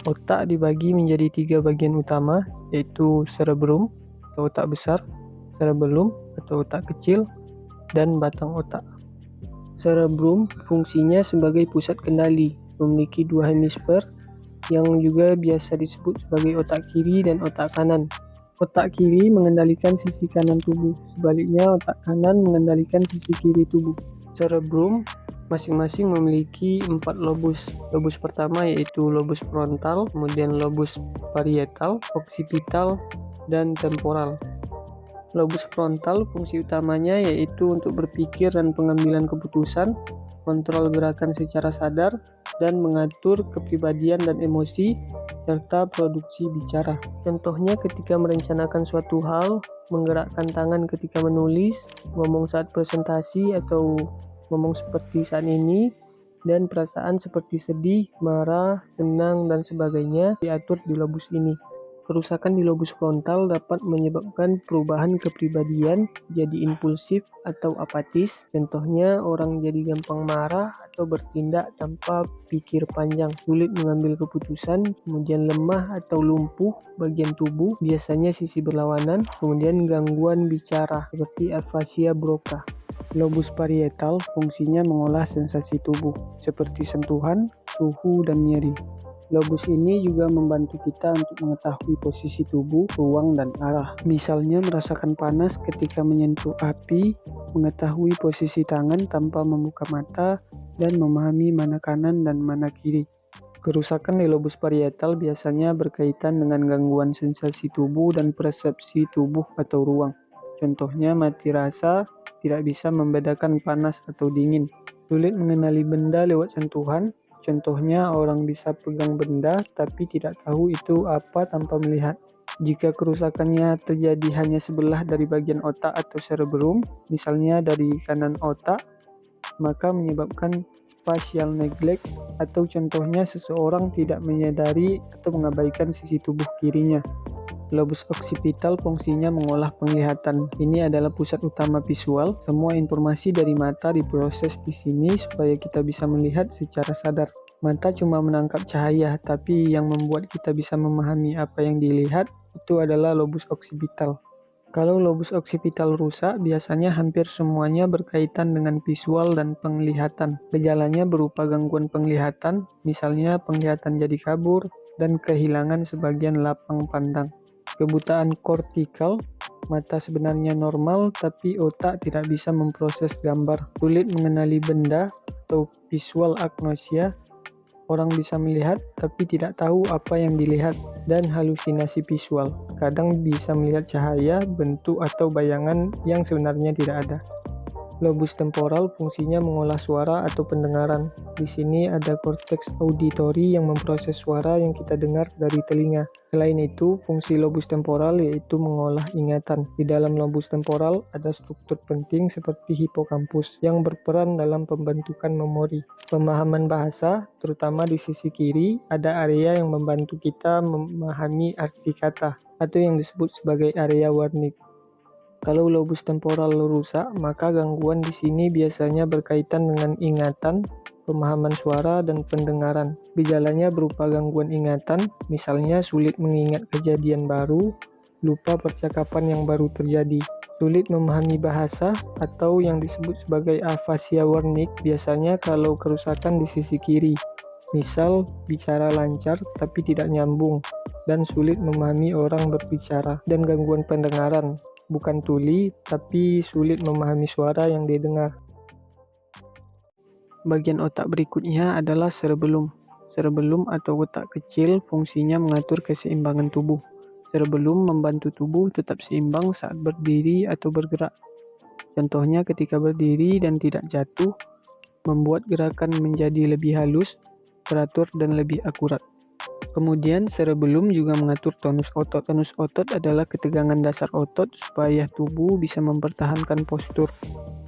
Otak dibagi menjadi 3 bagian utama, yaitu cerebrum atau otak besar, cerebellum atau otak kecil, dan batang otak. Cerebrum fungsinya sebagai pusat kendali, memiliki 2 hemisfer yang juga biasa disebut sebagai otak kiri dan otak kanan. Otak kiri mengendalikan sisi kanan tubuh, sebaliknya otak kanan mengendalikan sisi kiri tubuh. Cerebrum masing-masing memiliki 4 lobus. Lobus pertama yaitu lobus frontal, kemudian lobus parietal, occipital, dan temporal. Lobus frontal fungsi utamanya yaitu untuk berpikir dan pengambilan keputusan, kontrol gerakan secara sadar, dan mengatur kepribadian dan emosi, serta produksi bicara. Contohnya ketika merencanakan suatu hal, menggerakkan tangan ketika menulis, ngomong saat presentasi atau ngomong seperti saat ini, dan perasaan seperti sedih, marah, senang, dan sebagainya diatur di lobus ini. Kerusakan di lobus frontal dapat menyebabkan perubahan kepribadian jadi impulsif atau apatis. Contohnya orang jadi gampang marah atau bertindak tanpa pikir panjang, sulit mengambil keputusan, kemudian lemah atau lumpuh bagian tubuh, biasanya sisi berlawanan, kemudian gangguan bicara seperti afasia Broca. Lobus parietal fungsinya mengolah sensasi tubuh seperti sentuhan, suhu, dan nyeri. Lobus ini juga membantu kita untuk mengetahui posisi tubuh, ruang, dan arah. Misalnya merasakan panas ketika menyentuh api, mengetahui posisi tangan tanpa membuka mata, dan memahami mana kanan dan mana kiri. Kerusakan di lobus parietal biasanya berkaitan dengan gangguan sensasi tubuh dan persepsi tubuh atau ruang. Contohnya mati rasa, tidak bisa membedakan panas atau dingin, sulit mengenali benda lewat sentuhan. Contohnya orang bisa pegang benda tapi tidak tahu itu apa tanpa melihat. Jika kerusakannya terjadi hanya sebelah dari bagian otak atau cerebrum, misalnya dari kanan otak, maka menyebabkan spatial neglect, atau contohnya seseorang tidak menyadari atau mengabaikan sisi tubuh kirinya. Lobus occipital fungsinya mengolah penglihatan. Ini adalah pusat utama visual. Semua informasi dari mata diproses di sini supaya kita bisa melihat secara sadar. Mata cuma menangkap cahaya, tapi yang membuat kita bisa memahami apa yang dilihat itu adalah lobus occipital. Kalau lobus occipital rusak, biasanya hampir semuanya berkaitan dengan visual dan penglihatan. Gejalanya berupa gangguan penglihatan, misalnya penglihatan jadi kabur dan kehilangan sebagian lapang pandang. Kebutaan kortikal, mata sebenarnya normal tapi otak tidak bisa memproses gambar. Sulit mengenali benda atau visual agnosia, orang bisa melihat tapi tidak tahu apa yang dilihat. Dan halusinasi visual, kadang bisa melihat cahaya, bentuk, atau bayangan yang sebenarnya tidak ada. Lobus temporal fungsinya mengolah suara atau pendengaran. Di sini ada korteks auditori yang memproses suara yang kita dengar dari telinga. Selain itu, fungsi lobus temporal yaitu mengolah ingatan. Di dalam lobus temporal ada struktur penting seperti hipokampus yang berperan dalam pembentukan memori. Pemahaman bahasa, terutama di sisi kiri, ada area yang membantu kita memahami arti kata atau yang disebut sebagai area warnik. Kalau lobus temporal rusak, maka gangguan di sini biasanya berkaitan dengan ingatan, pemahaman suara, dan pendengaran. Gejalanya berupa gangguan ingatan, misalnya sulit mengingat kejadian baru, lupa percakapan yang baru terjadi, sulit memahami bahasa, atau yang disebut sebagai afasia warnik, biasanya kalau kerusakan di sisi kiri. Misal, bicara lancar tapi tidak nyambung, dan sulit memahami orang berbicara. Dan gangguan pendengaran, bukan tuli, tapi sulit memahami suara yang didengar. Bagian otak berikutnya adalah cerebellum. Cerebellum atau otak kecil fungsinya mengatur keseimbangan tubuh. Cerebellum membantu tubuh tetap seimbang saat berdiri atau bergerak. Contohnya ketika berdiri dan tidak jatuh, membuat gerakan menjadi lebih halus, teratur, dan lebih akurat. Kemudian cerebellum juga mengatur tonus otot. Tonus otot adalah ketegangan dasar otot supaya tubuh bisa mempertahankan postur,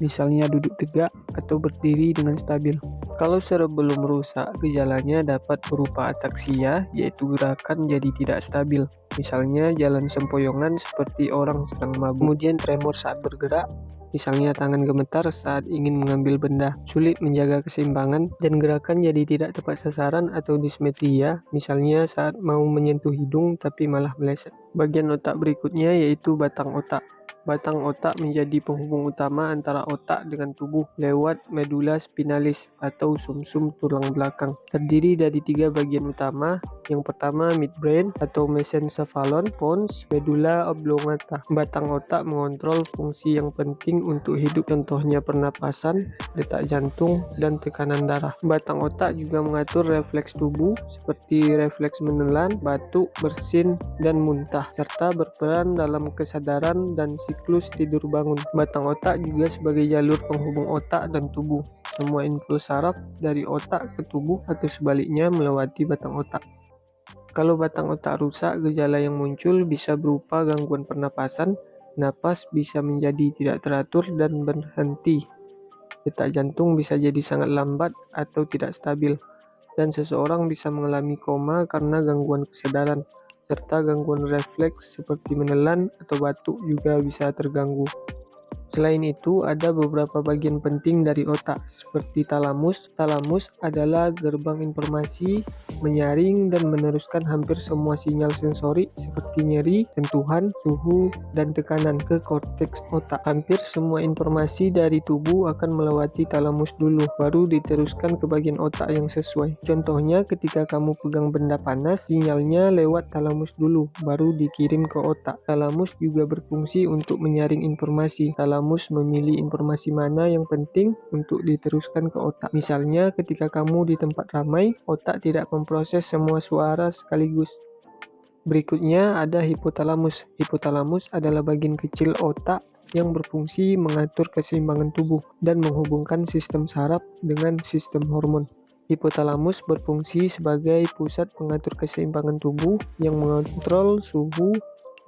misalnya duduk tegak atau berdiri dengan stabil. Kalau cerebellum rusak, gejalanya dapat berupa ataksia, yaitu gerakan jadi tidak stabil, misalnya jalan sempoyongan seperti orang sedang mabuk. Kemudian tremor saat bergerak, misalnya tangan gemetar saat ingin mengambil benda, sulit menjaga keseimbangan, dan gerakan jadi tidak tepat sasaran atau dismetria, misalnya saat mau menyentuh hidung tapi malah meleset. Bagian otak berikutnya yaitu batang otak. Batang otak menjadi penghubung utama antara otak dengan tubuh lewat medula spinalis atau sumsum tulang belakang. Terdiri dari 3 bagian utama. Yang pertama midbrain atau mesencephalon, pons, medula oblongata. Batang otak mengontrol fungsi yang penting untuk hidup, contohnya pernapasan, detak jantung, dan tekanan darah. Batang otak juga mengatur refleks tubuh seperti refleks menelan, batuk, bersin, dan muntah, serta berperan dalam kesadaran dan siklus tidur bangun. Batang otak juga sebagai jalur penghubung otak dan tubuh. Semua impuls saraf dari otak ke tubuh atau sebaliknya melewati batang otak. Kalau batang otak rusak, gejala yang muncul bisa berupa gangguan pernapasan, napas bisa menjadi tidak teratur dan berhenti. Detak jantung bisa jadi sangat lambat atau tidak stabil, dan seseorang bisa mengalami koma karena gangguan kesadaran, serta gangguan refleks seperti menelan atau batuk juga bisa terganggu. Selain itu, ada beberapa bagian penting dari otak, seperti talamus. Talamus adalah gerbang informasi, menyaring dan meneruskan hampir semua sinyal sensori seperti nyeri, sentuhan, suhu, dan tekanan ke korteks otak. Hampir semua informasi dari tubuh akan melewati talamus dulu, baru diteruskan ke bagian otak yang sesuai. Contohnya, ketika kamu pegang benda panas, sinyalnya lewat talamus dulu, baru dikirim ke otak. Talamus juga berfungsi untuk menyaring informasi. Talamus memilih informasi mana yang penting untuk diteruskan ke otak. Misalnya, ketika kamu di tempat ramai, otak tidak memproses semua suara sekaligus. Berikutnya ada hipotalamus. Hipotalamus adalah bagian kecil otak yang berfungsi mengatur keseimbangan tubuh dan menghubungkan sistem saraf dengan sistem hormon. Hipotalamus berfungsi sebagai pusat pengatur keseimbangan tubuh yang mengontrol suhu,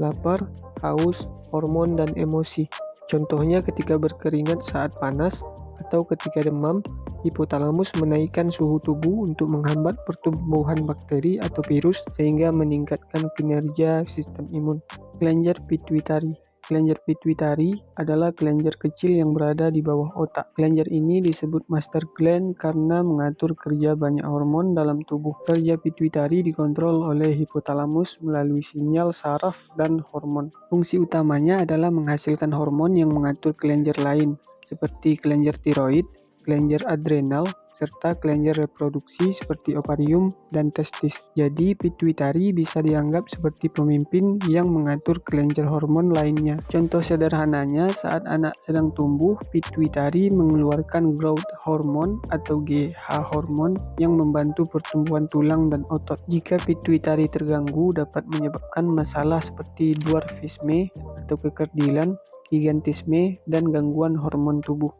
lapar, haus, hormon, dan emosi. Contohnya ketika berkeringat saat panas atau ketika demam, hipotalamus menaikkan suhu tubuh untuk menghambat pertumbuhan bakteri atau virus sehingga meningkatkan kinerja sistem imun. Kelenjar pituitari. Kelenjar pituitari adalah kelenjar kecil yang berada di bawah otak. Kelenjar ini disebut master gland karena mengatur kerja banyak hormon dalam tubuh. Kerja pituitari dikontrol oleh hipotalamus melalui sinyal saraf dan hormon. Fungsi utamanya adalah menghasilkan hormon yang mengatur kelenjar lain, seperti kelenjar tiroid, kelenjar adrenal, serta kelenjar reproduksi seperti ovarium dan testis. Jadi, pituitari bisa dianggap seperti pemimpin yang mengatur kelenjar hormon lainnya. Contoh sederhananya, saat anak sedang tumbuh, pituitari mengeluarkan growth hormone atau GH hormone yang membantu pertumbuhan tulang dan otot. Jika pituitari terganggu, dapat menyebabkan masalah seperti dwarfisme atau kekerdilan, gigantisme, dan gangguan hormon tubuh.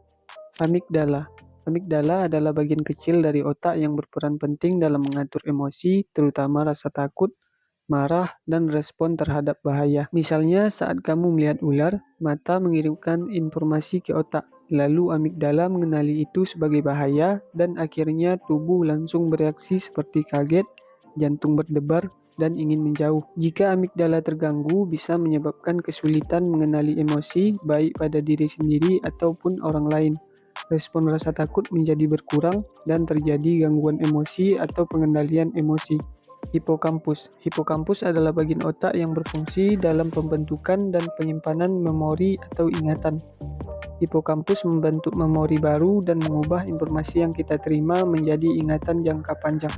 Amigdala. Amigdala adalah bagian kecil dari otak yang berperan penting dalam mengatur emosi, terutama rasa takut, marah, dan respon terhadap bahaya. Misalnya, saat kamu melihat ular, mata mengirimkan informasi ke otak, lalu amigdala mengenali itu sebagai bahaya, dan akhirnya tubuh langsung bereaksi seperti kaget, jantung berdebar, dan ingin menjauh. Jika amigdala terganggu, bisa menyebabkan kesulitan mengenali emosi, baik pada diri sendiri ataupun orang lain. Respon rasa takut menjadi berkurang dan terjadi gangguan emosi atau pengendalian emosi. Hipokampus. Hipokampus adalah bagian otak yang berfungsi dalam pembentukan dan penyimpanan memori atau ingatan. Hipokampus membentuk memori baru dan mengubah informasi yang kita terima menjadi ingatan jangka panjang.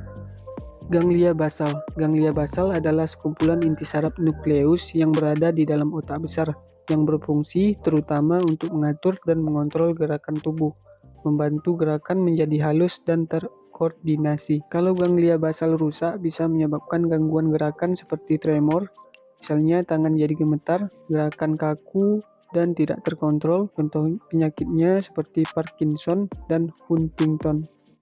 Ganglia basal. Ganglia basal adalah sekumpulan inti saraf nukleus yang berada di dalam otak besar, yang berfungsi terutama untuk mengatur dan mengontrol gerakan tubuh, membantu gerakan menjadi halus dan terkoordinasi. Kalau ganglia basal rusak, bisa menyebabkan gangguan gerakan seperti tremor, misalnya tangan jadi gemetar, gerakan kaku, dan tidak terkontrol. Contoh penyakitnya seperti Parkinson dan Huntington.